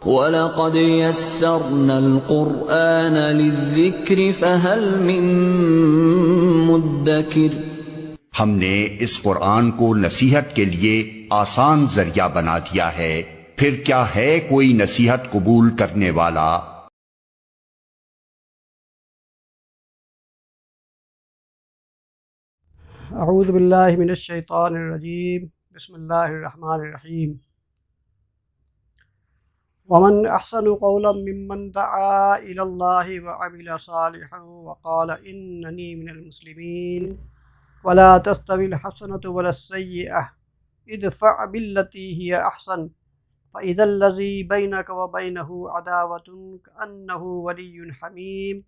वलक़द यस्सरनल क़ुरआन लिज़्ज़िक्रि फ़हल मिन मुद्दकिर। हमने इस कुरान को नसीहत के लिए आसान जरिया बना दिया है, फिर क्या है कोई नसीहत कबूल करने वाला। अऊज़ु बिल्लाहि मिनश शैतानिर रजीम। बिस्मिल्लाहिर रहमानिर रहीम। वमन अहसनु क़ौलन मिम्मन दआ इलल्लाहि व अमिला सालिहन व क़ाला इन्ननी मिनल मुस्लिमीन वला तस्तविल हसनतु वलस्सय्यिअह इदफ़अ बिल्लती हिय अहसन फ़इज़ल्लज़ी बैनक व बैनहु अदावतुन कअन्नहु वलिय्युन हमीम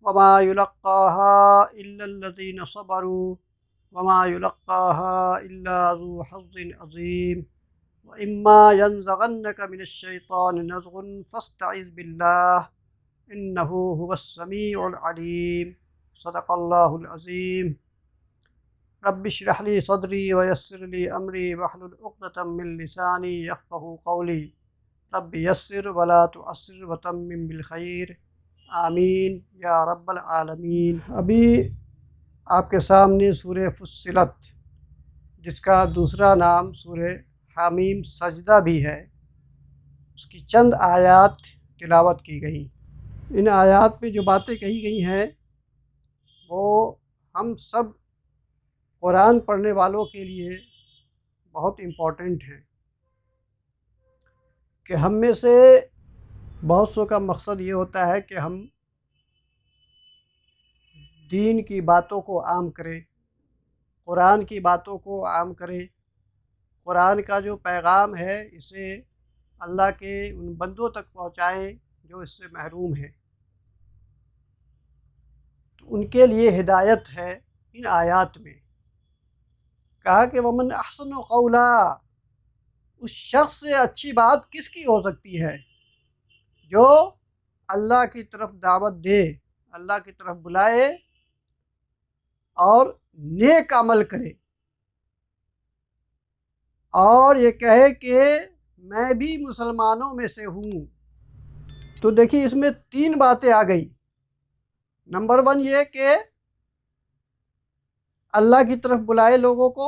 वमा युलक्काहा इल्लल्लज़ीन सबरू वमा युलक्काहा इल्ला ज़ू हज़्ज़िन अज़ीम व इम्मा यंज़गन्नक मिनश्शैतानि नज़ग़ुन फ़स्तइज़ बिल्लाह इन्नहु हुवस्समीउल अलीम। सदक़ल्लाहुल अज़ीम। रब्बिश्रह ली सदरी व यस्सिर ली अमरी वहलुल उक़दतम मिन लिसानी यफ़क़हू क़ौली। रब्बि यस्सिर व ला तुअस्सिर व तम्मिम बिल खैर। आमीन या रब्बल आलमीन। अभी आपके सामने सूरह फुस्सिलत, जिसका दूसरा नाम सूरह हामीम सजदा भी है, उसकी चंद आयात तिलावत की गई। इन आयात में जो बातें कही गई हैं वो हम सब कुरान पढ़ने वालों के लिए बहुत इम्पोर्टेंट हैं कि हम में से बहुत सौ का मकसद ये होता है कि हम दीन की बातों को आम करें, कुरान की बातों को आम करें, कुरान का जो पैगाम है इसे अल्लाह के उन बंदों तक पहुँचाएँ जो इससे महरूम हैं। तो उनके लिए हिदायत है इन आयात में। कहा कि वमन अहसनु क़ौला, उस शख्स से अच्छी बात किसकी हो सकती है जो अल्लाह की तरफ दावत दे, अल्लाह की तरफ बुलाए और नेक अमल करे और ये कहे कि मैं भी मुसलमानों में से हूँ। तो देखिए इसमें तीन बातें आ गई। नंबर वन ये कि अल्लाह की तरफ बुलाए लोगों को,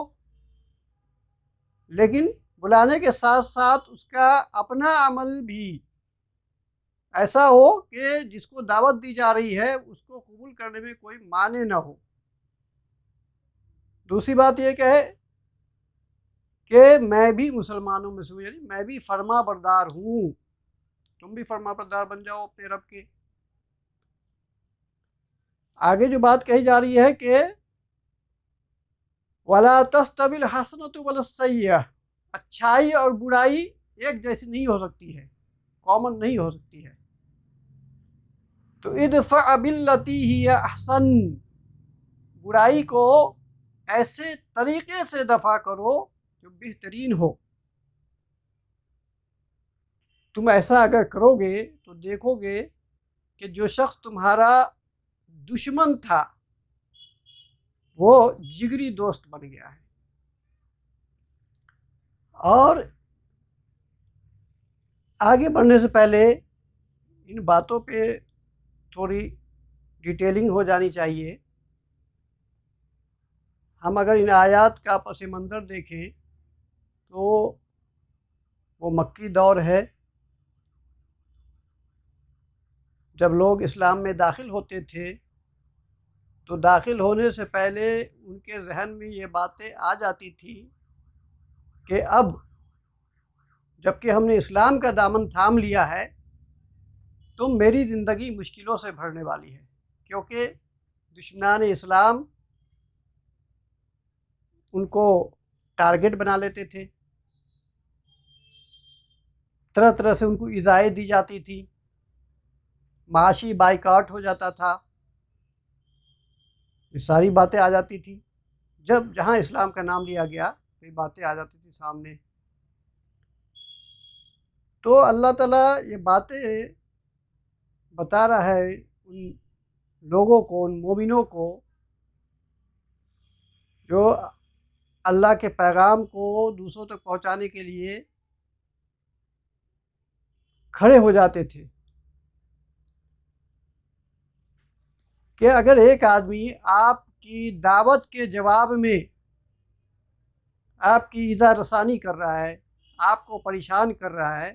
लेकिन बुलाने के साथ साथ उसका अपना अमल भी ऐसा हो कि जिसको दावत दी जा रही है उसको कबूल करने में कोई माने ना हो। दूसरी बात यह कहे कि मैं भी मुसलमानों में से हूँ, यानी मैं भी फर्मा बरदार हूँ, तुम भी फर्मा बरदार बन जाओ अपने रब के। आगे जो बात कही जा रही है कि वला तस्तविल हसनतु वलस्सय्यिअह, अच्छाई और बुराई एक जैसी नहीं हो सकती है, कॉमन नहीं हो सकती है। तो इदफ़अ बिल्लती हिय अहसन, बुराई को ऐसे तरीके से दफ़ा करो जो बेहतरीन हो। तुम ऐसा अगर करोगे तो देखोगे कि जो शख्स तुम्हारा दुश्मन था वो जिगरी दोस्त बन गया है। और आगे बढ़ने से पहले इन बातों पे थोड़ी डिटेलिंग हो जानी चाहिए। हम अगर इन आयात का पस मंज़र देखें तो वो मक्की दौर है, जब लोग इस्लाम में दाखिल होते थे तो दाखिल होने से पहले उनके जहन में ये बातें आ जाती थी कि अब जबकि हमने इस्लाम का दामन थाम लिया है तो मेरी ज़िंदगी मुश्किलों से भरने वाली है, क्योंकि दुश्मनान इस्लाम उनको टारगेट बना लेते थे, तरह तरह से उनको इज़ाएँ दी जाती थी, माशी बाइकाट हो जाता था, ये सारी बातें आ जाती थी। जब जहाँ इस्लाम का नाम लिया गया तो ये बातें आ जाती थी सामने। तो अल्लाह ताला ये बातें बता रहा है उन लोगों को, उन मोमिनों को जो अल्लाह के पैगाम को दूसरों तक पहुँचाने के लिए खड़े हो जाते थे कि अगर एक आदमी आपकी दावत के जवाब में आपकी ईज़ा रसानी कर रहा है, आपको परेशान कर रहा है,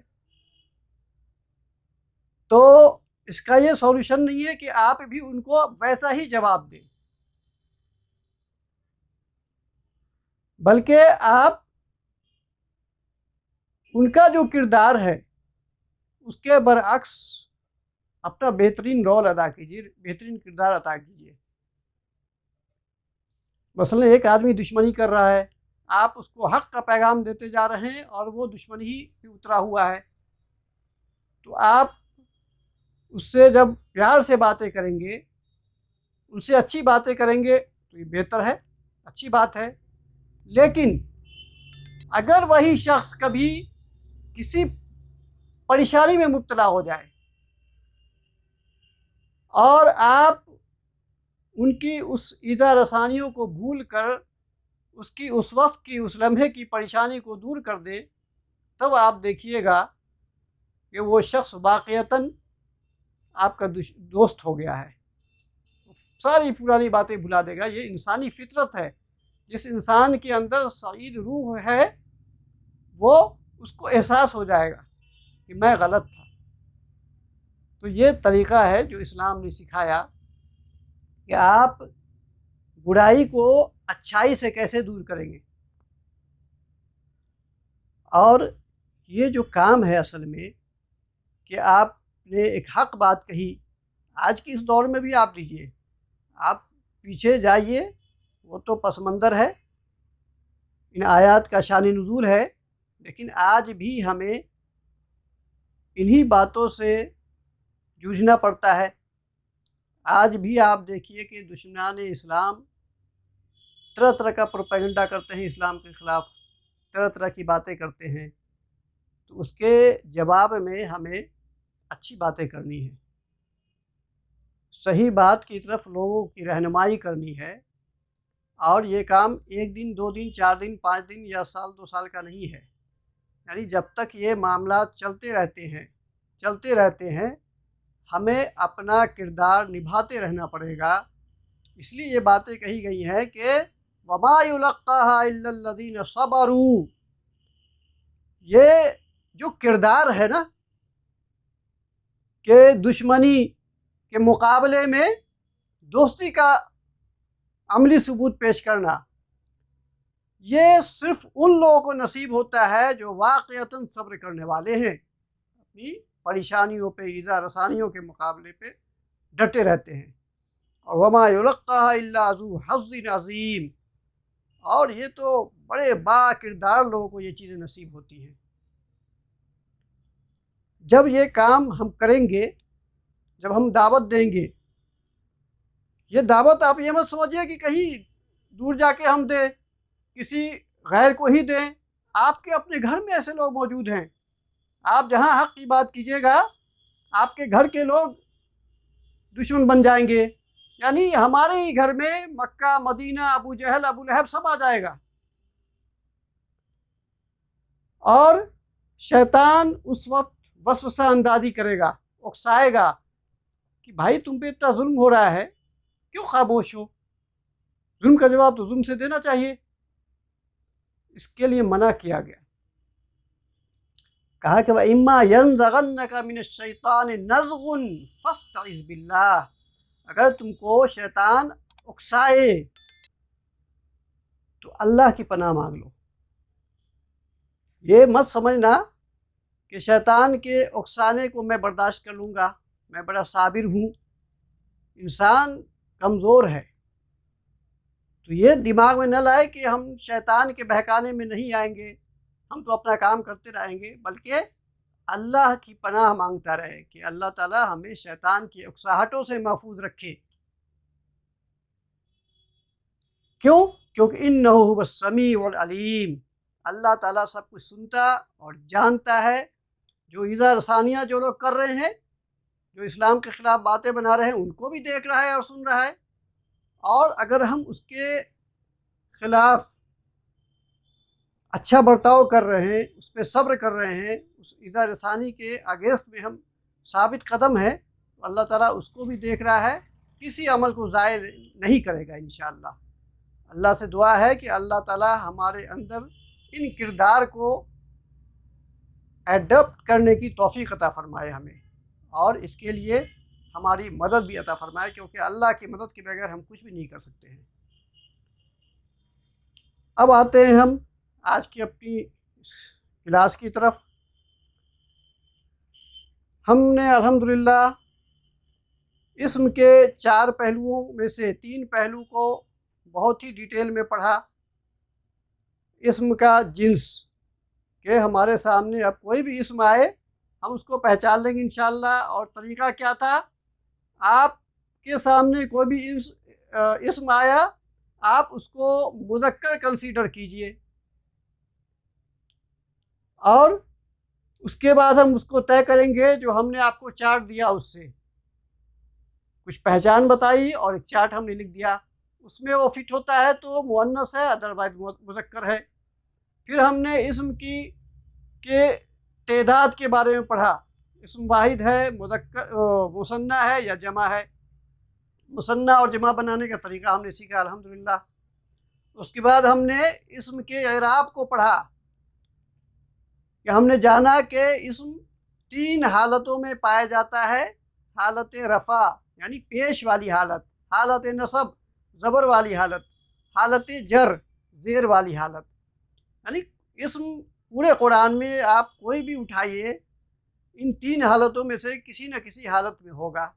तो इसका ये सॉल्यूशन नहीं है कि आप भी उनको वैसा ही जवाब दें, बल्कि आप उनका जो किरदार है उसके बरअक्स अपना बेहतरीन रोल अदा कीजिए, बेहतरीन किरदार अदा कीजिए। मसलन एक आदमी दुश्मनी कर रहा है, आप उसको हक़ का पैगाम देते जा रहे हैं और वो दुश्मनी ही पे उतरा हुआ है, तो आप उससे जब प्यार से बातें करेंगे, उनसे अच्छी बातें करेंगे तो ये बेहतर है, अच्छी बात है। लेकिन अगर वही शख्स कभी किसी परेशानी में मुब्तला हो जाए और आप उनकी उस ईज़ा रसानियों को भूल कर उसकी उस वक्त की, उस लम्हे की परेशानी को दूर कर दे, तब आप देखिएगा कि वो शख्स वाक़ईतन आपका दोस्त हो गया है, सारी पुरानी बातें भुला देगा। ये इंसानी फितरत है, जिस इंसान के अंदर सईद रूह है वो उसको एहसास हो जाएगा कि मैं गलत था। तो ये तरीक़ा है जो इस्लाम ने सिखाया कि आप बुराई को अच्छाई से कैसे दूर करेंगे। और ये जो काम है असल में कि आपने एक हक़ बात कही, आज की इस दौर में भी आप लीजिए, आप पीछे जाइए, वो तो पस मंज़र है, इन आयात का शान नुज़ूल है, लेकिन आज भी हमें इन्हीं बातों से जूझना पड़ता है। आज भी आप देखिए कि दुश्मनान इस्लाम तरह तरह का प्रोपेगेंडा करते हैं, इस्लाम के ख़िलाफ़ तरह तरह की बातें करते हैं, तो उसके जवाब में हमें अच्छी बातें करनी है, सही बात की तरफ लोगों की रहनुमाई करनी है। और ये काम 1 दिन, 2 दिन, 4 दिन, 5 दिन या साल 2 साल का नहीं है, यानी जब तक ये मामला चलते रहते हैं हमें अपना किरदार निभाते रहना पड़ेगा। इसलिए ये बातें कही गई हैं कि वमा युलक्काहा इल्लल्लज़ीन सबरू, ये जो किरदार है ना कि दुश्मनी के मुकाबले में दोस्ती का अमली सबूत पेश करना, ये सिर्फ़ उन लोगों को नसीब होता है जो वाक़ईतन सब्र करने वाले हैं, अपनी परेशानियों पे, ईज़ा रसानियों के मुकाबले पे डटे रहते हैं। और वमा युलक्काहा इल्ला ज़ू हज़्ज़िन अज़ीम, और ये तो बड़े बाकिरदार लोगों को ये चीज़ें नसीब होती हैं। जब ये काम हम करेंगे, जब हम दावत देंगे, ये दावत आप ये मत समझिए कि कहीं दूर जाके हम दें, किसी गैर को ही दें। आपके अपने घर में ऐसे लोग मौजूद हैं, आप जहाँ हक़ की बात कीजिएगा आपके घर के लोग दुश्मन बन जाएंगे, यानी हमारे ही घर में मक्का, मदीना, अबू जहल, अबू लहब सब आ जाएगा। और शैतान उस वक्त वसवसा अंदाज़ी करेगा, उकसाएगा कि भाई तुम पे इतना जुल्म हो रहा है, क्यों खामोश हो? जुल्म का जवाब तो जुल्म से देना चाहिए। इसके लिए मना किया गया, कहा कि इम्मा यंज़गन्नका मिनश्शैतानि नज़गुन फस्तइज़ बिल्लाह, अगर तुमको शैतान उकसाए तो अल्लाह की पनाह मांग लो। ये मत समझना कि शैतान के उकसाने को मैं बर्दाश्त कर लूँगा, मैं बड़ा साबिर हूँ। इंसान कमज़ोर है, तो ये दिमाग में न लाए कि हम शैतान के बहकाने में नहीं आएंगे, हम तो अपना काम करते रहेंगे, बल्कि अल्लाह की पनाह मांगता रहे कि अल्लाह ताला हमें शैतान की उकसाहटों से महफूज रखे। क्यों? क्योंकि इन्नहु हुवस्समीउल अलीम, अल्लाह ताला सब कुछ सुनता और जानता है। जो ईज़ा रसानियाँ जो लोग कर रहे हैं, जो इस्लाम के ख़िलाफ़ बातें बना रहे हैं, उनको भी देख रहा है और सुन रहा है। और अगर हम उसके ख़िलाफ़ अच्छा बर्ताव कर रहे हैं, उस पर सब्र कर रहे हैं, उस ईज़ा रसानी के अगेंस्ट में हम साबित कदम है, तो अल्लाह ताला उसको भी देख रहा है, किसी अमल को ज़ाय नहीं करेगा इंशाअल्लाह। अल्लाह से दुआ है कि अल्लाह ताला हमारे अंदर इन किरदार को एडप्ट करने की तौफ़ीक़ अता फ़रमाए हमें, और इसके लिए हमारी मदद भी अता फ़रमाए, क्योंकि अल्लाह की मदद के बगैर हम कुछ भी नहीं कर सकते हैं। अब आते हैं हम आज की अपनी क्लास की तरफ। हमने अल्हम्दुलिल्लाह इस्म के 4 पहलुओं में से 3 पहलू को बहुत ही डिटेल में पढ़ा। इस्म का जिन्स कि हमारे सामने अब कोई भी इस्म आए हम उसको पहचान लेंगे इंशाअल्लाह। और तरीक़ा क्या था, आपके सामने कोई भी इस्म आया आप उसको मुज़क्कर कंसीडर कीजिए, और उसके बाद हम उसको तय करेंगे जो हमने आपको चार्ट दिया उससे कुछ पहचान बताई और एक चार्ट हमने लिख दिया, उसमें वो फिट होता है तो मुअन्नस है, अदरवाइज मुज़क्कर है। फिर हमने इस्म के तेदाद के बारे में पढ़ा, इस्म वाहिद है, मुज़क्कर मुसन्ना है या जमा है। मुसन्ना और जमा बनाने का तरीका हमने सीखा अल्हम्दुलिल्लाह। उसके बाद हमने इस्म के एराब को पढ़ा कि हमने जाना कि इस्म 3 हालतों में पाया जाता है। हालत रफ़ा यानी पेश वाली हालत, हालत नसब ज़बर वाली हालत, हालत जर ज़ेर वाली हालत। यानी इस्म पूरे कुरान में आप कोई भी उठाइए, इन 3 हालतों में से किसी न किसी हालत में होगा।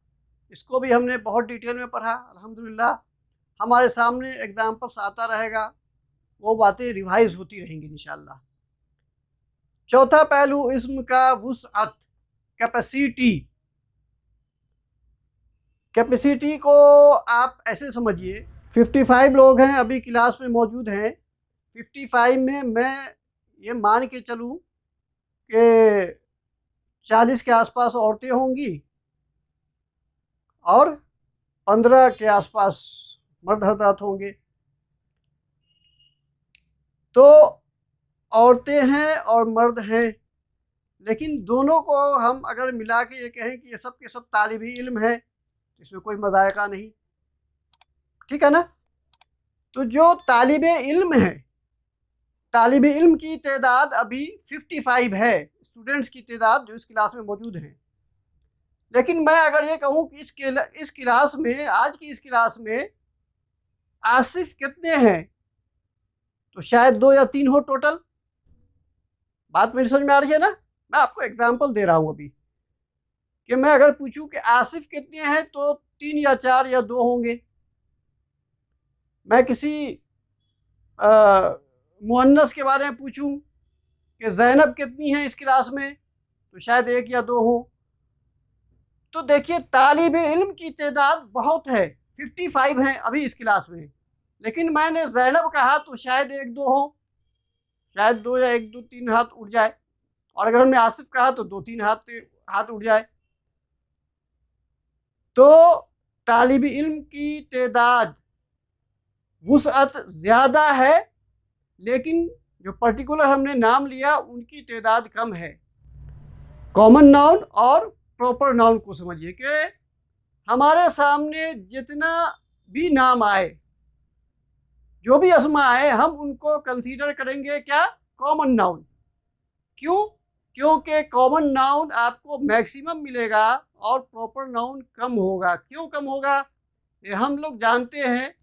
इसको भी हमने बहुत डिटेल में पढ़ा अल्हम्दुलिल्लाह। हमारे सामने एग्जाम्पल्स आता रहेगा, वो बातें रिवाइज़ होती रहेंगी इंशाअल्लाह। चौथा पहलू इस्म का वुसअत, कैपेसिटी। कैपेसिटी को आप ऐसे समझिए, 55 लोग हैं अभी क्लास में मौजूद हैं। 55 में मैं ये मान के चलूँ कि 40 के आसपास औरतें होंगी और 15 के आसपास मर्द हज़रात होंगे। तो औरतें हैं और मर्द हैं, लेकिन दोनों को हम अगर मिला के ये कहें कि ये सब के सब तालिबी इल्म है, तो इसमें कोई मज़ायक़ा नहीं, ठीक है ना। तो जो तालिबे इल्म है, तालिबे इल्म की तादाद अभी 55 है, स्टूडेंट्स की तादाद जो इस क्लास में मौजूद हैं। लेकिन मैं अगर ये कहूँ कि इस क्लास में, आज की इस क्लास में आसिफ कितने हैं, तो शायद 2 या 3 हो टोटल। बात मेरी समझ में आ रही है ना। मैं आपको एग्जांपल दे रहा हूँ अभी कि मैं अगर पूछूं कि आसिफ कितने हैं, तो 3 या 4 या 2 होंगे। मैं किसी मुअन्नस के बारे में पूछूं कि ज़ैनब कितनी है इस क्लास में, तो शायद 1 या 2 हो। तो देखिए तालिबे इल्म की तादाद बहुत है, 55 हैं अभी इस क्लास में। लेकिन मैंने ज़ैनब कहा तो शायद 1-2 हो, शायद 2 या 1-2-3 हाथ उड़ जाए। और अगर हमने आसिफ कहा तो 2-3 हाथ उड़ जाए। तो तालिबी इल्म की तादाद वुसअत ज़्यादा है, लेकिन जो पर्टिकुलर हमने नाम लिया उनकी तादाद कम है। कॉमन नाउन और प्रॉपर नाउन को समझिए कि हमारे सामने जितना भी नाम आए, जो भी अस्मा आए, हम उनको कंसीडर करेंगे क्या, कॉमन नाउन। क्यों? क्योंकि कॉमन नाउन आपको मैक्सिमम मिलेगा और प्रॉपर नाउन कम होगा। क्यों कम होगा, ये हम लोग जानते हैं।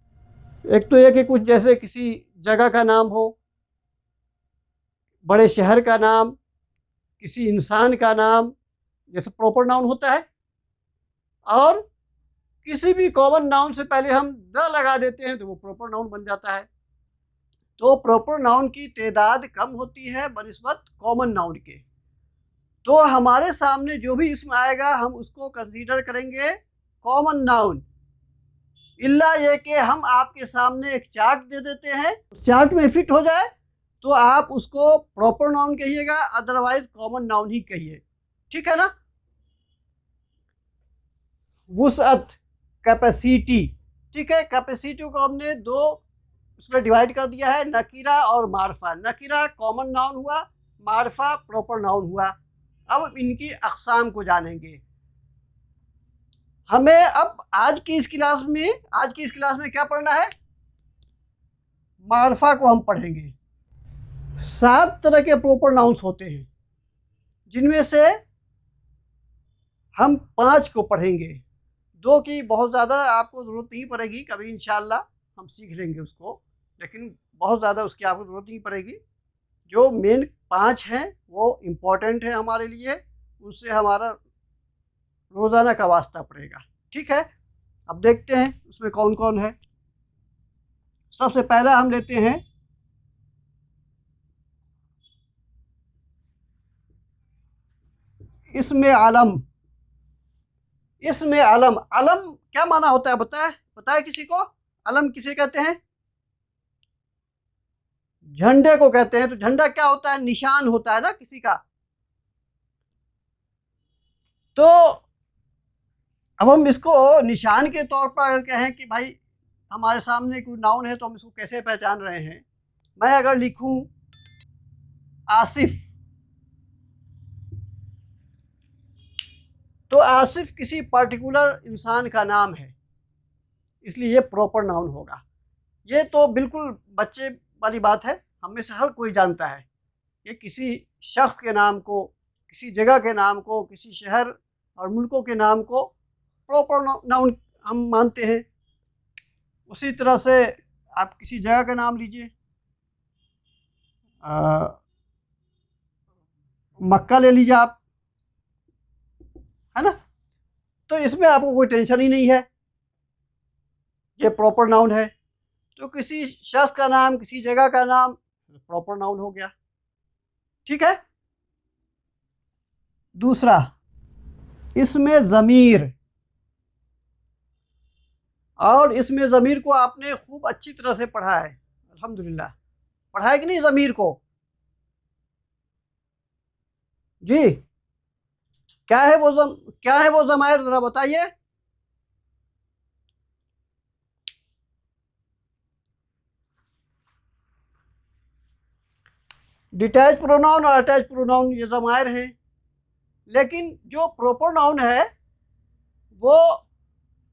एक तो ये कि कुछ जैसे किसी जगह का नाम हो, बड़े शहर का नाम, किसी इंसान का नाम, जैसे प्रॉपर नाउन होता है। और किसी भी कॉमन नाउन से पहले हम द लगा देते हैं तो वो प्रॉपर नाउन बन जाता है। तो प्रॉपर नाउन की तादाद कम होती है बनिस्बत कॉमन नाउन के। तो हमारे सामने जो भी इसमें आएगा हम उसको कंसीडर करेंगे कॉमन नाउन। इल्ला ये कि हम आपके सामने एक चार्ट दे देते हैं, चार्ट में फिट हो जाए तो आप उसको प्रॉपर नाउन कहिएगा, अदरवाइज कॉमन नाउन ही कहिए, ठीक है ना। वुसअत, कैपेसिटी, ठीक है। कैपेसिटी को हमने 2 इसमें डिवाइड कर दिया है नकीरा और मारफा। नकीरा कॉमन नाउन हुआ, मारफा प्रॉपर नाउन हुआ। अब इनकी अक़साम को जानेंगे। हमें अब आज की इस क्लास में क्या पढ़ना है? मारफा को हम पढ़ेंगे। 7 तरह के प्रॉपर नाउन्स होते हैं, जिनमें से हम 5 को पढ़ेंगे। 2 की बहुत ज़्यादा आपको ज़रूरत नहीं पड़ेगी, कभी इंशाअल्लाह हम सीख लेंगे उसको, लेकिन बहुत ज़्यादा उसकी आपको ज़रूरत नहीं पड़ेगी। जो मेन 5 हैं वो इम्पॉर्टेंट है हमारे लिए, उससे हमारा रोज़ाना का वास्ता पड़ेगा। ठीक है, अब देखते हैं उसमें कौन कौन है। सबसे पहला हम लेते हैं इसमें आलम। इसमें आलम, आलम क्या माना होता है बताए किसी को? आलम किसे कहते हैं? झंडे को कहते हैं। तो झंडा क्या होता है? निशान होता है ना किसी का। तो अब हम इसको निशान के तौर पर अगर कहें कि भाई हमारे सामने कोई नाउन है तो हम इसको कैसे पहचान रहे हैं? मैं अगर लिखूं आसिफ, तो आसिफ किसी पर्टिकुलर इंसान का नाम है, इसलिए ये प्रॉपर नाउन होगा। ये तो बिल्कुल बच्चे वाली बात है, हम में से हर कोई जानता है। ये किसी शख्स के नाम को, किसी जगह के नाम को, किसी शहर और मुल्कों के नाम को प्रॉपर नाउन हम मानते हैं। उसी तरह से आप किसी जगह का नाम लीजिए, मक्का ले लीजिए आप, है ना। तो इसमें आपको कोई टेंशन ही नहीं है, ये प्रॉपर नाउन है। तो किसी शख्स का नाम, किसी जगह का नाम प्रॉपर नाउन हो गया। ठीक है। दूसरा, इसमें ज़मीर, और इसमें ज़मीर को आपने खूब अच्छी तरह से पढ़ा है, अल्हम्दुलिल्लाह। पढ़ा है कि नहीं ज़मीर को? जी, क्या है वो ज़मायर, ज़रा बताइए। डिटैच प्रोनाउन और अटैच प्रोनाउन ये ज़मायर हैं, लेकिन जो प्रॉपर नाउन है वो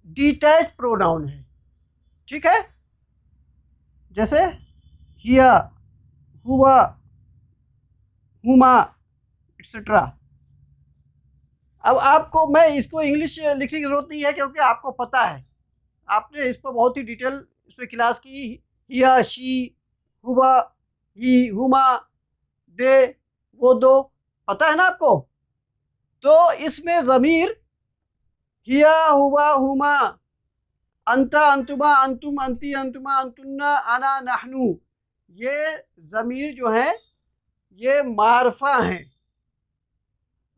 डिटैच प्रोनाउन है। ठीक है, जैसे हिया, हुआ, हुमा एक्सेट्रा। अब आपको मैं इसको इंग्लिश लिखने की ज़रूरत नहीं है, क्योंकि आपको पता है, आपने इस पर बहुत ही डिटेल इस पर क्लास की। हिया, शी, हुआ, ही, हुमा, दे, वो, दो, पता है ना आपको। तो इसमें ज़मीर हिया, हुआ, हुमा, अंता, अंतुमा, अंतुम, अंती, अंतुमा, अंतुन्ना, अना, नहनु, ये ज़मीर जो हैं ये मारफा हैं।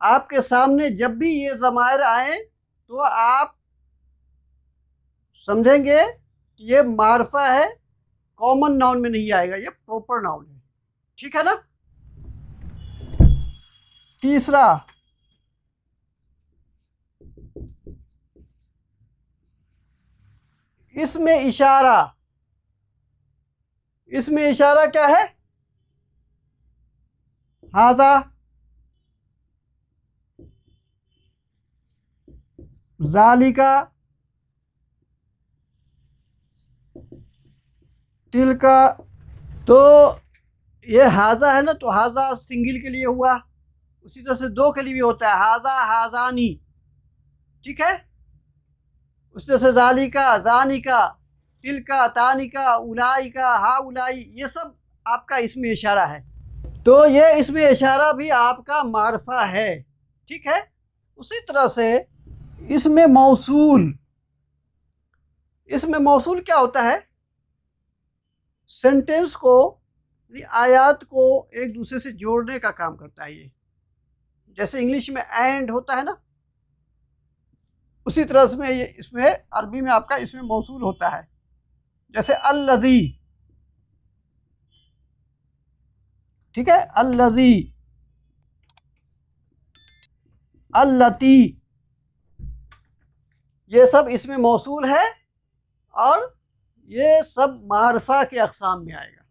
आपके सामने जब भी ये ज़मायर आए तो आप समझेंगे कि ये मारफा है, कॉमन नाउन में नहीं आएगा, ये प्रॉपर नाउन है। ठीक है ना। तीसरा, इसमें इशारा। इसमें इशारा क्या है? हाजा, जालिका, तिलका। तो ये हाजा है ना, तो हाजा सिंगल के लिए हुआ, उसी तरह से 2 के लिए भी होता है, हाजा, हाजानी। ठीक है, उसी तरह से जालिका, जानिका, तिलका, तानिका, उलाइका, हा उलाई, ये सब आपका इसमें इशारा है। तो ये इसमें इशारा भी आपका मारफा है। ठीक है। उसी तरह से इसमें मौसूल। इसमें मौसूल क्या होता है? सेंटेंस को, आयत को एक दूसरे से जोड़ने का काम करता है ये। जैसे इंग्लिश में एंड होता है ना, उसी तरह से ये इसमें अरबी में आपका इसमें मौसूल होता है। जैसे अल्लज़ी, ठीक है, अल्लज़ी, अल्लती, ये सब इसमें मौसूल है और ये सब मारफा के अक़साम में आएगा।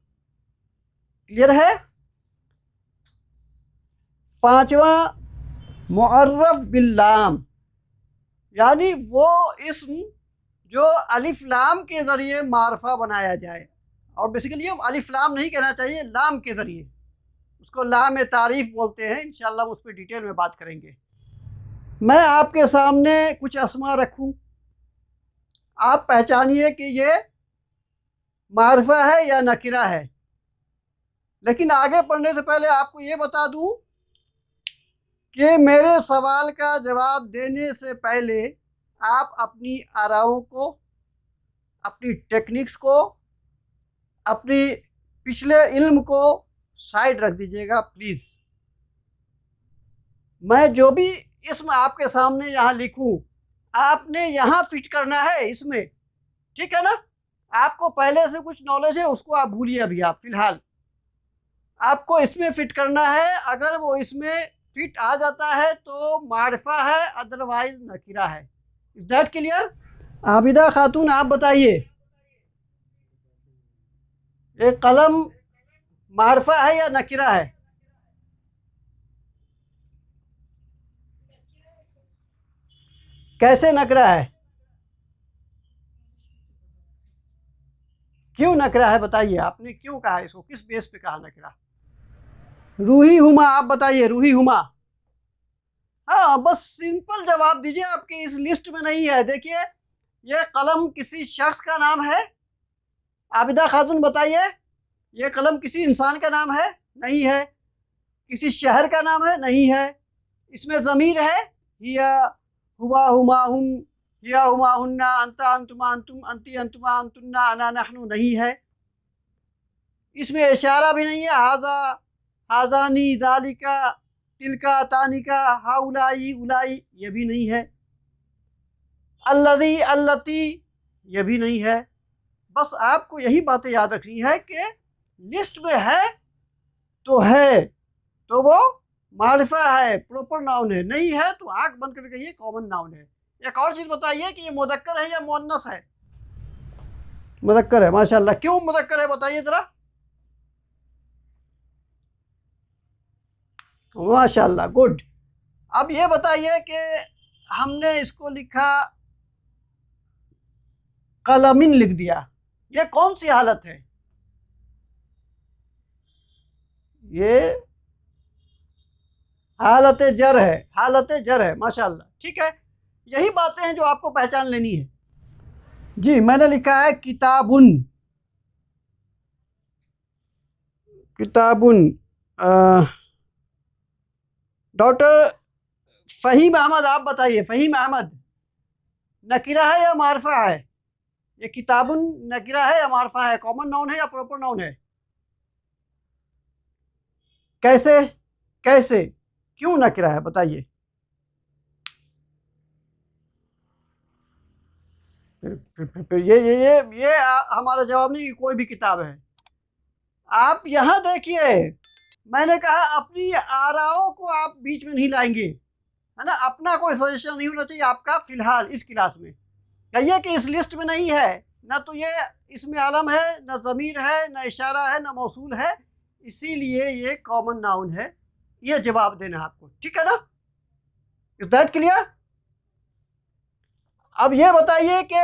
क्लियर है? पांचवा मुअर्रफ बिल्लाम, यानी वो इस्म जो अलिफ लाम के ज़रिए मारफा बनाया जाए, और बेसिकली हम अलिफ लाम नहीं कहना चाहिए, लाम के ज़रिए, उसको लाम तारीफ़ बोलते हैं। इंशाअल्लाह हम उस पर डिटेल में बात करेंगे। मैं आपके सामने कुछ अस्मा रखूं, आप पहचानिए कि ये मारफा है या नकिरा है। लेकिन आगे पढ़ने से पहले आपको ये बता दूं कि मेरे सवाल का जवाब देने से पहले आप अपनी आराओं को, अपनी टेक्निक्स को, अपनी पिछले इल्म को साइड रख दीजिएगा प्लीज़। मैं जो भी इसमें आपके सामने यहाँ लिखूं, आपने यहाँ फिट करना है इसमें, ठीक है ना? आपको पहले से कुछ नॉलेज है, उसको आप भूलिए अभी। आप फिलहाल आपको इसमें फिट करना है। अगर वो इसमें फिट आ जाता है तो मारिफा है, अदरवाइज नकीरा है। Is that clear? आबिदा खातून, आप बताइए, एक कलम मारिफा है या नकीरा है? कैसे नकरा है? क्यों नकरा है बताइए, आपने क्यों कहा इसको, किस बेस पे कहा नकरा? रूही हुमा, आप बताइए, रूही हुमा। हाँ, बस सिंपल जवाब दीजिए, आपके इस लिस्ट में नहीं है। देखिए, ये कलम किसी शख्स का नाम है? आबिदा खातून बताइए, ये कलम किसी इंसान का नाम है? नहीं है। किसी शहर का नाम है? नहीं है। इसमें ज़मीर है? हिया, हुआ, हुमा, हुम, हिया, हुमा, हुन्ना, अंता, अंतुमा, अंतुम, अंती, अंतुमा, अंतुन्ना, अना, नहनु नहीं है। इसमें इशारा भी नहीं है। हाजा, हाजानी, जालिका, तिलका, तानिका, हाउलाई, उलाई, ये भी नहीं है। अल्लज़ी, अल्लती, ये भी नहीं है। बस आपको यही बातें याद रखनी है कि लिस्ट में है तो वो मारिफा है, प्रॉपर नाउन है। नहीं है तो आंख बंद करके ये कॉमन नाउन है। एक और चीज़ बताइए कि ये मुदक्कर है या मुअन्नस है? मुदक्कर है, माशाल्लाह। क्यों मुदक्कर है बताइए ज़रा। माशाल्लाह, गुड। अब ये बताइए कि हमने इसको लिखा, कलमिन लिख दिया, ये कौन सी हालत है? ये हालत जर है, हालत जर है, माशाल्लाह। ठीक है, यही बातें हैं जो आपको पहचान लेनी है। जी, मैंने लिखा है किताबुन, किताबुन। डॉक्टर फ़हीम अहमद, आप बताइए, फ़हीम अहमद, नकीरा है या मारफा है? ये किताबुन नकीरा है या मारफा है? कॉमन नाउन है या प्रॉपर नाउन है? कैसे कैसे क्यों नकीरा है बताइए। फिर ये हमारा जवाब नहीं, कोई भी किताब है। आप यहाँ देखिए, मैंने कहा अपनी आराओं को आप बीच में नहीं लाएंगे, है ना? अपना कोई सजेशन नहीं होना चाहिए आपका फिलहाल इस क्लास में। कहिए कि इस लिस्ट में नहीं है, ना तो ये इसमें आलम है, ना ज़मीर है, ना इशारा है, ना मौसूल है, इसीलिए ये कॉमन नाउन है। ये जवाब देना है आपको, ठीक है ना? Is that clear? अब ये बताइए कि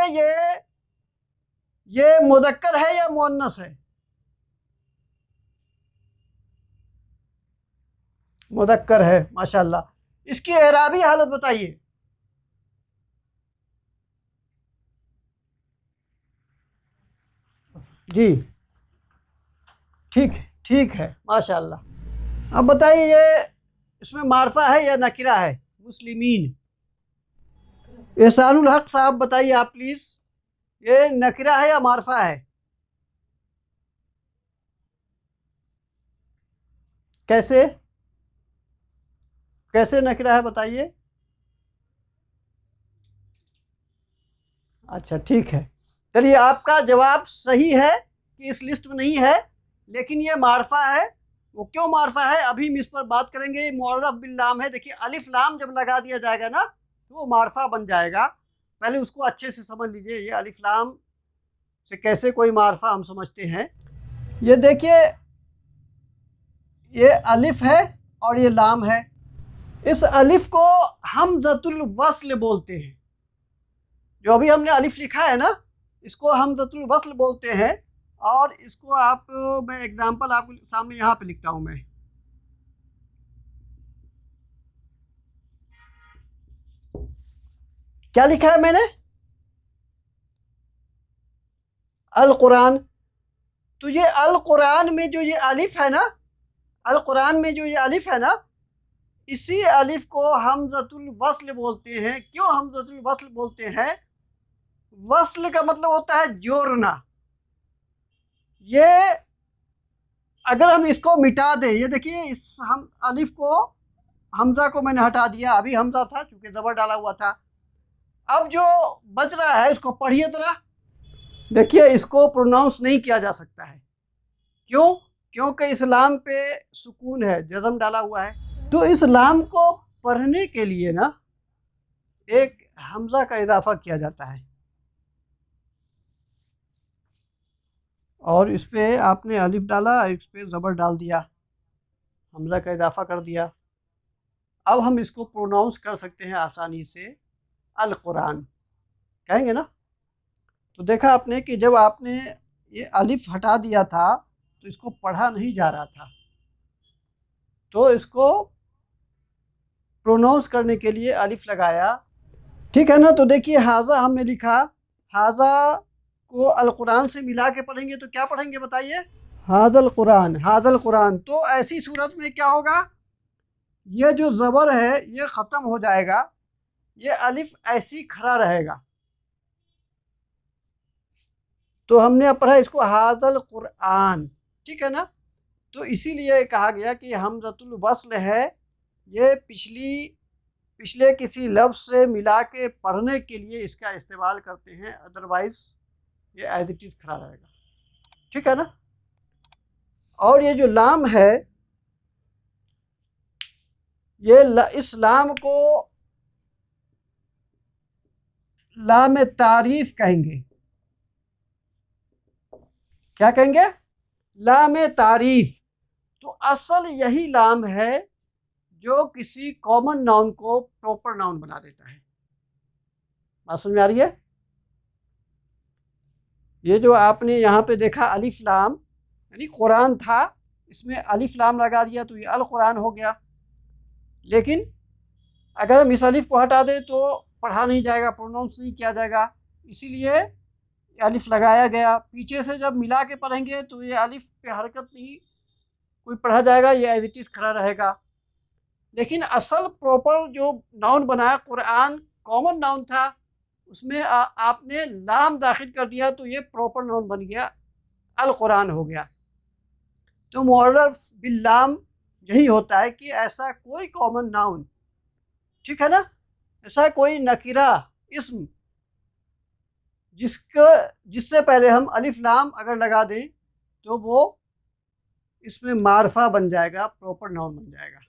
ये मुदक्कर है या मुअन्नस है? मुदक्कर है, माशाल्लाह। इसकी एराबी हालत बताइए। जी, ठीक है, माशाल्लाह। अब बताइए, ये इसमें मारफा है या नकिरा है? मुस्लिमीन। एहसानुल हक साहब बताइए आप प्लीज़, ये नकिरा है या मारफा है? कैसे कैसे नकिरा है बताइए। अच्छा, ठीक है, चलिए, आपका जवाब सही है कि इस लिस्ट में नहीं है, लेकिन ये मारफा है। वो क्यों मारफा है अभी हम इस पर बात करेंगे। मुअर्रफ बिल लाम है। देखिए, अलिफ लाम जब लगा दिया जाएगा ना तो वो मारफा बन जाएगा। पहले उसको अच्छे से समझ लीजिए। ये अलिफ लाम से कैसे कोई मार्फा हम समझते हैं। ये देखिए, ये अलिफ है और ये लाम है। इस अलिफ को हमज़तुल वस्ल बोलते हैं। जो अभी हमने अलिफ लिखा है ना, इसको हमज़तुल वस्ल बोलते हैं। और इसको मैं एग्जांपल आपके सामने यहाँ पे लिखता हूँ। मैं क्या लिखा है मैंने? अल कुरान। तो ये अल कुरान में जो ये अलिफ है ना, अल कुरान में जो ये अलिफ है ना, इसी अलिफ को हमज़तुल वस्ल बोलते हैं। क्यों हमज़तुल वस्ल बोलते हैं? वस्ल का मतलब होता है जोड़ना। ये अगर हम इसको मिटा दें, ये देखिए, इस हम अलिफ को, हमजा को मैंने हटा दिया। अभी हमजा था क्योंकि ज़बर डाला हुआ था। अब जो बच रहा है इसको पढ़िए ज़रा। देखिए, इसको प्रोनाउंस नहीं किया जा सकता है। क्यों? क्योंकि इस्लाम पे सुकून है, जज़म डाला हुआ है। तो इस्लाम को पढ़ने के लिए ना एक हमजा का इजाफा किया जाता है। और इस पे आपने अलिफ डाला, इस पे ज़बर डाल दिया, हमजा का इजाफा कर दिया। अब हम इसको प्रोनाउंस कर सकते हैं आसानी से, अल कुरान कहेंगे ना। तो देखा आपने कि जब आपने ये अलिफ हटा दिया था तो इसको पढ़ा नहीं जा रहा था। तो इसको प्रोनाउंस करने के लिए अलिफ लगाया, ठीक है ना। तो देखिए, हाजा हमने लिखा, हाजा को अल कुरान से मिला के पढ़ेंगे तो क्या पढ़ेंगे बताइए? हादल कुरान, हादल कुरान। तो ऐसी सूरत में क्या होगा? ये जो ज़बर है ये ख़त्म हो जाएगा, ये अलिफ ऐसी खड़ा रहेगा। तो हमने अब पढ़ा इसको हादल कुरान, ठीक है ना। तो इसीलिए कहा गया कि हमज़तुल वस्ल है, ये पिछले किसी लफ्ज़ से मिला के पढ़ने के लिए इसका इस्तेमाल करते हैं। अदरवाइज़ ये एज इट इज़ खड़ा रहेगा, ठीक है ना। और ये जो लाम है, ये इस लाम को लाम तारीफ कहेंगे। क्या कहेंगे? लाम तारीफ। तो असल यही लाम है जो किसी कॉमन नाउन को प्रॉपर नाउन बना देता है। बात समझ में आ रही है? ये जो आपने यहाँ पे देखा अलिफ लाम, यानी कुरान था, इसमें अलिफ लाम लगा दिया तो ये अल कुरान हो गया। लेकिन अगर हम इस अलिफ को हटा दें तो पढ़ा नहीं जाएगा, प्रोनाउंस नहीं किया जाएगा, इसीलिए अलिफ लगाया गया। पीछे से जब मिला के पढ़ेंगे तो ये अलिफ पे हरकत नहीं कोई पढ़ा जाएगा, ये एज इट इज़ खड़ा रहेगा। लेकिन असल प्रॉपर जो नाउन बनाया, कुरान कॉमन नाउन था, उसमें आपने लाम दाखिल कर दिया तो ये प्रॉपर नाउन बन गया, अल कुरान हो गया। तो मुअर्रफ बिल्लाम यही होता है कि ऐसा कोई कॉमन नाउन, ठीक है ना, ऐसा कोई नकीरा इस्म जिससे पहले हम अलिफ लाम अगर लगा दें तो वो इसमें मारफा बन जाएगा, प्रॉपर नाउन बन जाएगा।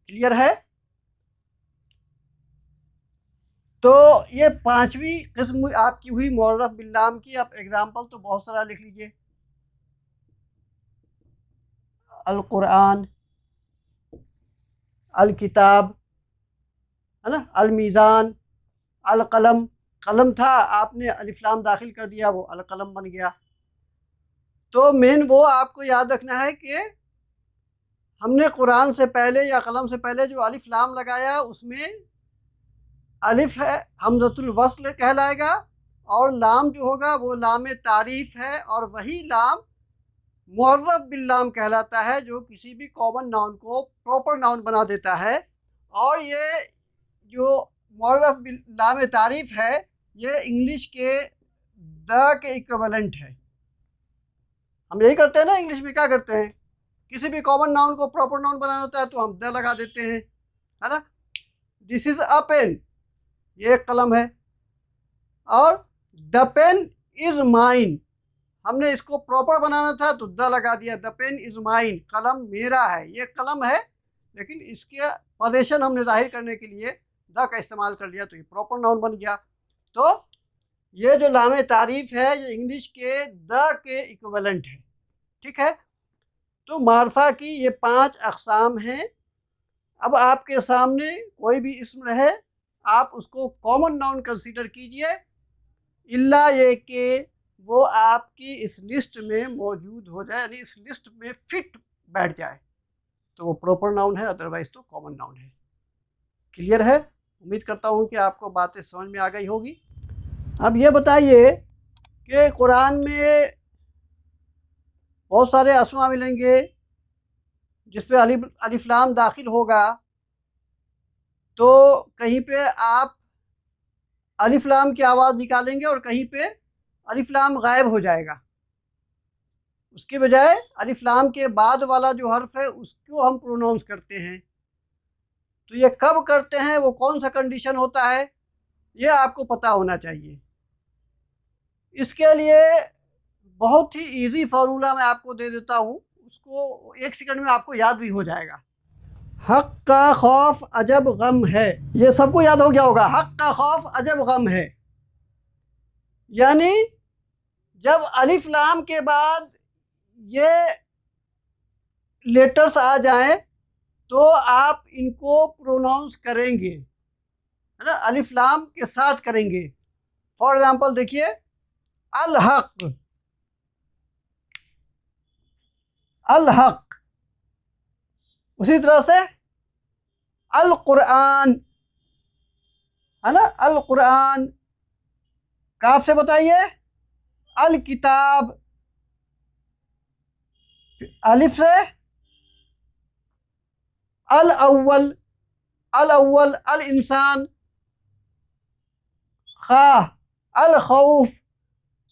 क्लियर है? तो ये पांचवी किस्म आपकी हुई मुअर्रफ बिल्लाम की। अब एग्जाम्पल तो बहुत सारा लिख लीजिए। अल कुरान, अल किताब, है ना, अल मीज़ान, अल कलम। कलम था, आपने अलिफ लाम दाखिल कर दिया, वो अल कलम बन गया। तो मेन वो आपको याद रखना है कि हमने कुरान से पहले या कलम से पहले जो अलिफ लाम लगाया उसमें अलिफ है, हमज़तुल वस्ल कहलाएगा, और लाम जो होगा वो लाम तारीफ़ है, और वही लाम मुअर्रफ बिल्लाम कहलाता है जो किसी भी कॉमन नाउन को प्रॉपर नाउन बना देता है। और ये जो मुअर्रफ लाम तारीफ़ है ये इंग्लिश के द के इक्विवेलेंट है। हम यही करते हैं ना, इंग्लिश में क्या करते हैं, किसी भी कॉमन नाउन को प्रॉपर नाउन बनाना होता है तो हम द लगा देते हैं, है ना। दिस इज़ अ पेन, ये एक कलम है, और द पेन इज़ माइन, हमने इसको प्रॉपर बनाना था तो द लगा दिया, द पेन इज़ माइन, कलम मेरा है। ये कलम है लेकिन इसके पोजीशन हमने जाहिर करने के लिए द का इस्तेमाल कर लिया तो ये प्रॉपर नाउन बन गया। तो ये जो लाम तारीफ़ है ये इंग्लिश के द के इक्विवेलेंट है, ठीक है। तो मारफा की ये 5 अक़साम हैं। अब आपके सामने कोई भी इस्म रहे आप उसको कॉमन नाउन कंसीडर कीजिए, इल्ला ये कि वो आपकी इस लिस्ट में मौजूद हो जाए, यानी इस लिस्ट में फिट बैठ जाए, तो वो प्रॉपर नाउन है, अदरवाइज तो कॉमन नाउन है। क्लियर है? उम्मीद करता हूँ कि आपको बातें समझ में आ गई होगी। अब ये बताइए कि कुरान में बहुत सारे अस्मा मिलेंगे जिस पे अलिफ लाम दाखिल होगा, तो कहीं पे आप अलिफ लाम की आवाज़ निकालेंगे और कहीं पे अलिफ लाम गायब हो जाएगा। उसके बजाय अलिफ लाम के बाद वाला जो हर्फ है उसको हम प्रोनाउंस करते हैं। तो ये कब करते हैं, वो कौन सा कंडीशन होता है, ये आपको पता होना चाहिए। इसके लिए बहुत ही इजी फार्मूला मैं आपको दे देता हूँ, उसको 1 सेकंड में आपको याद भी हो जाएगा। हक का खौफ अजब गम है, ये सबको याद हो गया होगा। हक का खौफ अजब गम है, यानी जब अलिफ लाम के बाद ये लेटर्स आ जाएं तो आप इनको प्रोनाउंस करेंगे, है ना, अलिफ लाम के साथ करेंगे। फॉर एग्जांपल देखिए, अल हक, अल हक। उसी तरह से अल कुरान, है ना, अल कुरान। काफ से बताइए अल किताब। अलिफ से अल अव्वल, अल अव्वल। अल इंसान, खा, अल खौफ।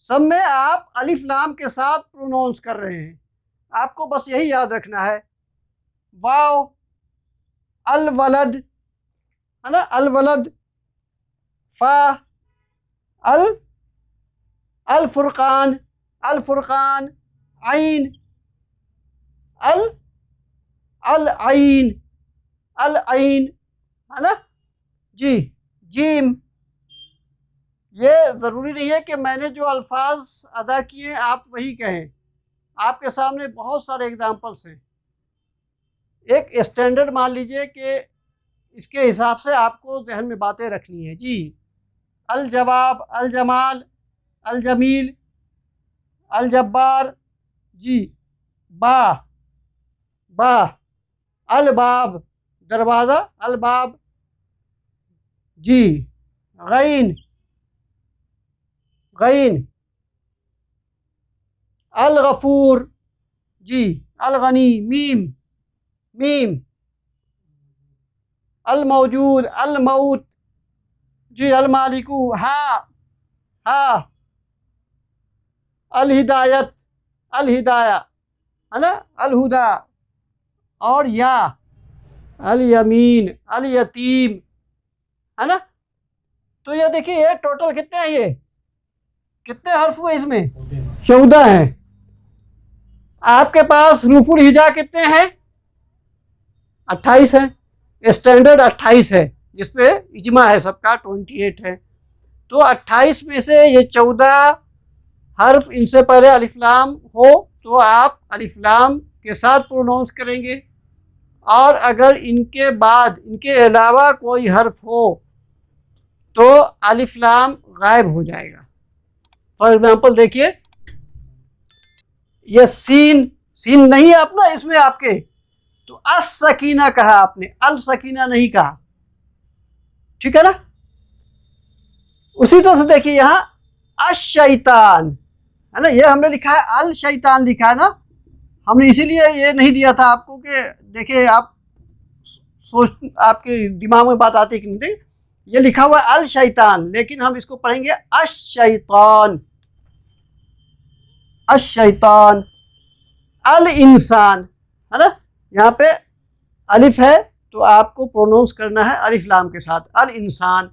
सब में आप अलिफ लाम के साथ प्रोनाउंस कर रहे हैं, आपको बस यही याद रखना है। वाव, अल वलद, है ना, अल वलद। फा, अल फुरकान, अल फुरकान। आइन, अल आइन, अल आइन, है ना जी। जीम। ये ज़रूरी नहीं है कि मैंने जो अल्फाज अदा किए आप वही कहें, आपके सामने बहुत सारे एग्जाम्पल्स हैं। एक स्टैंडर्ड मान लीजिए कि इसके हिसाब से आपको जहन में बातें रखनी है जी। अल जवाब, अल जमाल, अल जमील, अल जब्बार जी। बा, बा। अल बाब, दरवाज़ा, अल बाब जी। गैन, गैन। अल गफूर जी। अल गनी, मीम, मीम। अल मौजूद, अल मौत जी। अल मालिकू, हा, हा। अल हिदायत, अल हिदाया, है ना, अल हुदा। और या, अल यमीन, अल यतीम, है ना। तो ये देखिए, ये टोटल कितने हैं, ये कितने हर्फ हुए इसमें? 14 हैं। आपके पास रूफुल हिजा कितने हैं? 28 है। स्टैंडर्ड 28 है, जिसपे इजमा है सबका, 28 है। तो 28 में से ये 14 हर्फ, इनसे पहले अलिफ लाम हो तो आप अलिफ लाम के साथ प्रोनाउंस करेंगे, और अगर इनके बाद, इनके अलावा कोई हर्फ हो तो अलिफ लाम गायब हो जाएगा। फॉर एग्जाम्पल देखिए, ये सीन, सीन नहीं है अपना इसमें आपके, तो अस सकीना कहा आपने, अल सकीना नहीं कहा, ठीक है ना। उसी तरह से देखिए यहाँ अश-शैतान, है ना, ये हमने लिखा है अल शैतान लिखा है ना, हमने इसीलिए ये नहीं दिया था आपको कि देखिए आप सोच, आपके दिमाग में बात आती है कि नहीं। ये लिखा हुआ है अल शैतान, लेकिन हम इसको पढ़ेंगे अश-शैतान, अश-शैतान। अल इंसान, है ना, यहाँ पे अलिफ है तो आपको प्रोनाउंस करना है अलिफ लाम के साथ, अल इंसान।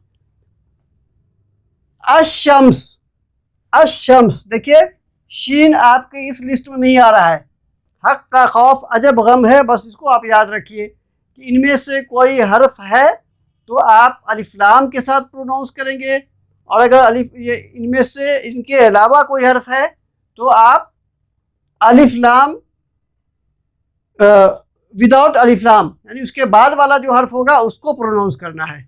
अश-शम्स, अश-शम्स। देखिए शीन आपके इस लिस्ट में नहीं आ रहा है। हक का खौफ अजब गम है, बस इसको आप याद रखिए कि इनमें से कोई हर्फ है तो आप अलिफ लाम के साथ प्रोनाउंस करेंगे, और अगर अलिफ ये इनमें से इनके अलावा कोई हर्फ है तो आप अलिफ लाम विदाउट अलिफ लाम यानी उसके बाद वाला जो हर्फ होगा उसको प्रोनाउंस करना है।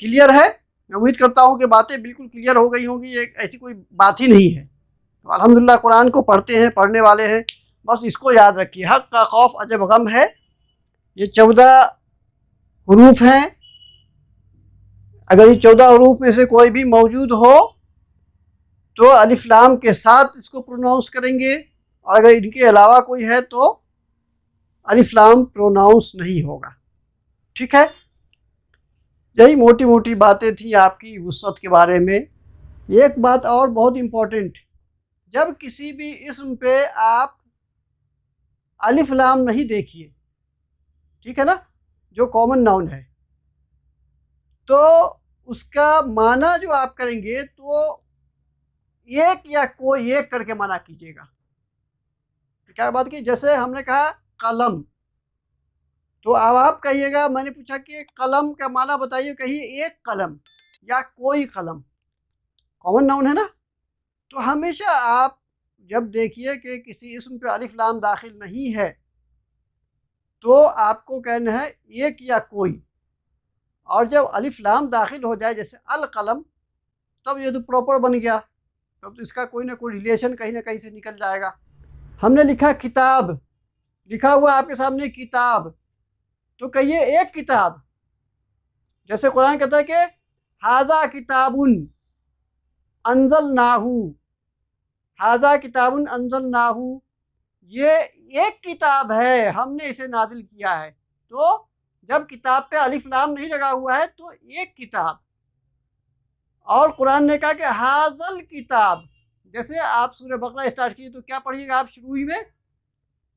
क्लियर है? मैं उम्मीद करता हूँ कि बातें बिल्कुल क्लियर हो गई होंगी, ये ऐसी कोई बात ही नहीं है। तो अल्हम्दुलिल्लाह कुरान को पढ़ते हैं, पढ़ने वाले हैं, बस इसको याद रखिए। हक़ का खौफ अजब गम है, ये 14 हरूफ हैं। अगर ये 14 हरूफ में से कोई भी मौजूद हो तो अलिफ लाम के साथ इसको प्रोनाउंस करेंगे, और अगर इनके अलावा कोई है तो अलिफ लाम प्रोनाउंस नहीं होगा। ठीक है, यही मोटी मोटी बातें थी आपकी वुसअत के बारे में। एक बात और बहुत इम्पोर्टेंट, जब किसी भी इस्म पे आप अलिफ लाम नहीं देखिए, ठीक है ना, जो कॉमन नाउन है, तो उसका माना जो आप करेंगे तो एक या कोई एक करके माना कीजिएगा। तो क्या बात की, जैसे हमने कहा कलम, तो अब आप कहिएगा, मैंने पूछा कि कलम का माना बताइए, कहिए एक कलम या कोई कलम, कॉमन नाउन है ना। तो हमेशा आप जब देखिए कि किसी इस्म पे अलिफ लाम दाखिल नहीं है तो आपको कहना है एक या कोई, और जब अलिफ लाम दाखिल हो जाए जैसे अल कलम, तब ये तो प्रॉपर बन गया, तब तो इसका कोई ना कोई रिलेशन कहीं ना कहीं से निकल जाएगा। हमने लिखा किताब, लिखा हुआ आपके सामने किताब, तो कहिए एक किताब। जैसे कुरान कहता है कि हाजा किताबुन अंज़लनाहु, हाजा किताबुन अंज़लनाहु, ये एक किताब है, हमने इसे नाजिल किया है। तो जब किताब पे अलिफ लाम नहीं लगा हुआ है तो एक किताब। और कुरान ने कहा कि हाजल किताब, जैसे आप सूरह बकरा स्टार्ट कीजिए तो क्या पढ़िएगा आप शुरू ही में,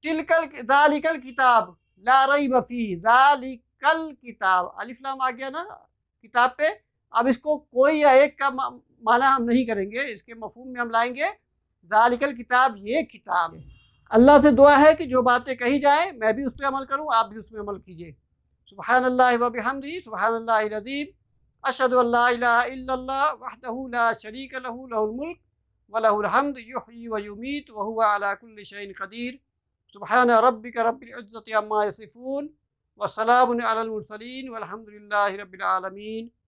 तिलकल ज़ालिकल किताब ला रैब फीह, ज़ालिकल किताब, अलिफ लाम आ गया ना किताब पे। अब इसको कोई या एक का माना हम नहीं करेंगे, इसके मफहूम में हम लाएंगे ज़ालिकल किताब, ये किताब है। अल्लाह से दुआ है कि जो बातें कही जाए मैं भी उस पर अमल करूँ, आप भी उस पर अमल कीजिए। सुब्हानल्लाहि व बिहम्दिही, सुब्हानल्लाहिल अज़ीम, अशहदु अल्ला इलाहा इल्लल्लाह वहदहु ला शरीक लहु, लहुल मुल्क व लहुल हम्द, युहयी व युमीत व हुवा अला कुल्लि शैइन क़दीर। सुब्हान रब्बिका रब्बिल इज़्ज़ति अम्मा यसिफून व सलामुन अलल मुरसलीन वल्हम्दुलिल्लाहि रब्बिल आलमीन।